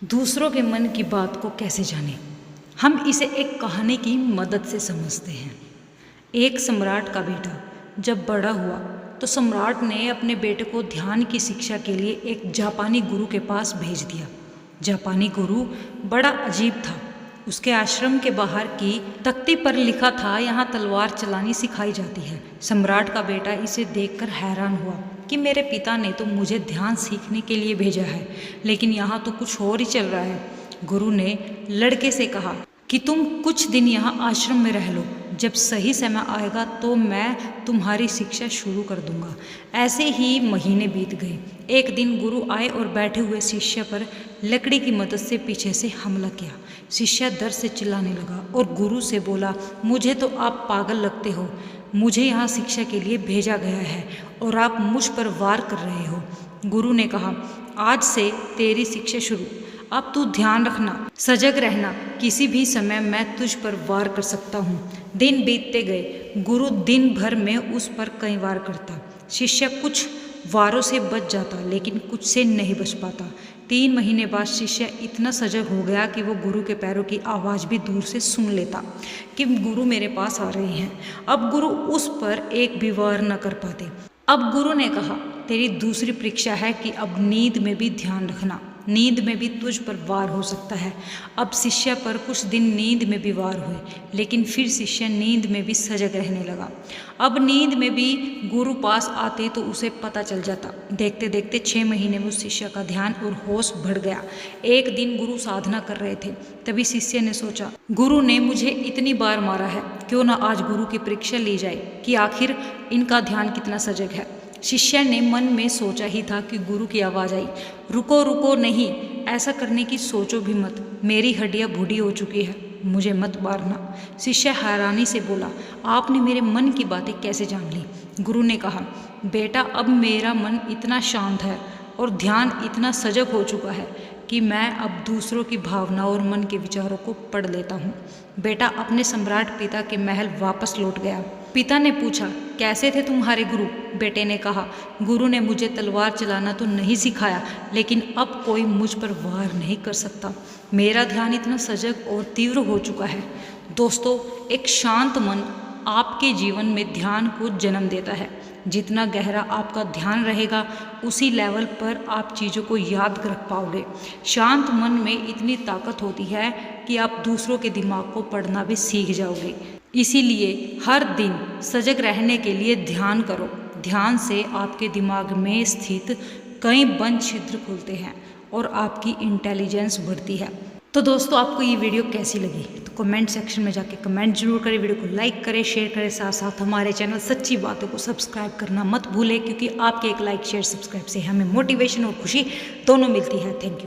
दूसरों के मन की बात को कैसे जानें? हम इसे एक कहानी की मदद से समझते हैं। एक सम्राट का बेटा जब बड़ा हुआ तो सम्राट ने अपने बेटे को ध्यान की शिक्षा के लिए एक जापानी गुरु के पास भेज दिया। जापानी गुरु बड़ा अजीब था। उसके आश्रम के बाहर की तख्ती पर लिखा था, यहाँ तलवार चलानी सिखाई जाती है। सम्राट का बेटा इसे देखकर हैरान हुआ कि मेरे पिता ने तो मुझे ध्यान सीखने के लिए भेजा है, लेकिन यहाँ तो कुछ और ही चल रहा है। गुरु ने लड़के से कहा कि तुम कुछ दिन यहाँ आश्रम में रह लो, जब सही समय आएगा तो मैं तुम्हारी शिक्षा शुरू कर दूंगा। ऐसे ही महीने बीत गए। एक दिन गुरु आए और बैठे हुए शिष्य पर लकड़ी की मदद से पीछे से हमला किया। शिष्य दर्द से चिल्लाने लगा और गुरु से बोला, मुझे तो आप पागल लगते हो। मुझे यहाँ शिक्षा के लिए भेजा गया है और आप मुझ पर वार कर रहे हो। गुरु ने कहा, आज से तेरी शिक्षा शुरू। अब तू ध्यान रखना, सजग रहना, किसी भी समय मैं तुझ पर वार कर सकता हूँ। दिन बीतते गए। गुरु दिन भर में उस पर कई वार करता। शिष्य कुछ वारों से बच जाता, लेकिन कुछ से नहीं बच पाता। 3 महीने बाद शिष्य इतना सजग हो गया कि वो गुरु के पैरों की आवाज़ भी दूर से सुन लेता कि गुरु मेरे पास आ रहे हैं। अब गुरु उस पर एक भी वार न कर पाते। अब गुरु ने कहा, तेरी दूसरी परीक्षा है कि अब नींद में भी ध्यान रखना। नींद में भी तुझ पर वार हो सकता है। अब शिष्य पर कुछ दिन नींद में भी वार हुए, लेकिन फिर शिष्य नींद में भी सजग रहने लगा। अब नींद में भी गुरु पास आते तो उसे पता चल जाता। देखते देखते 6 महीने में उस शिष्य का ध्यान और होश बढ़ गया। एक दिन गुरु साधना कर रहे थे, तभी शिष्य ने सोचा, गुरु ने मुझे इतनी बार मारा है, क्यों ना आज गुरु की परीक्षा ली जाए कि आखिर इनका ध्यान कितना सजग है। शिष्य ने मन में सोचा ही था कि गुरु की आवाज़ आई, रुको रुको, नहीं, ऐसा करने की सोचो भी मत। मेरी हड्डियाँ बूढ़ी हो चुकी है, मुझे मत मारना। शिष्य हैरानी से बोला, आपने मेरे मन की बातें कैसे जान ली? गुरु ने कहा, बेटा, अब मेरा मन इतना शांत है और ध्यान इतना सजग हो चुका है कि मैं अब दूसरों की भावना और मन के विचारों को पढ़ लेता हूँ। बेटा अपने सम्राट पिता के महल वापस लौट गया। पिता ने पूछा, कैसे थे तुम्हारे गुरु? बेटे ने कहा, गुरु ने मुझे तलवार चलाना तो नहीं सिखाया, लेकिन अब कोई मुझ पर वार नहीं कर सकता। मेरा ध्यान इतना सजग और तीव्र हो चुका है। दोस्तों, एक शांत मन आपके जीवन में ध्यान को जन्म देता है। जितना गहरा आपका ध्यान रहेगा, उसी लेवल पर आप चीज़ों को याद रख पाओगे। शांत मन में इतनी ताकत होती है कि आप दूसरों के दिमाग को पढ़ना भी सीख जाओगे। इसीलिए हर दिन सजग रहने के लिए ध्यान करो। ध्यान से आपके दिमाग में स्थित कई बंद छिद्र खुलते हैं और आपकी इंटेलिजेंस बढ़ती है। तो दोस्तों, आपको ये वीडियो कैसी लगी तो कमेंट सेक्शन में जाके कमेंट जरूर करें। वीडियो को लाइक करें, शेयर करें, साथ साथ हमारे चैनल सच्ची बातों को सब्सक्राइब करना मत भूलें, क्योंकि आपके एक लाइक, शेयर, सब्सक्राइब से हमें मोटिवेशन और खुशी दोनों मिलती है। Thank you.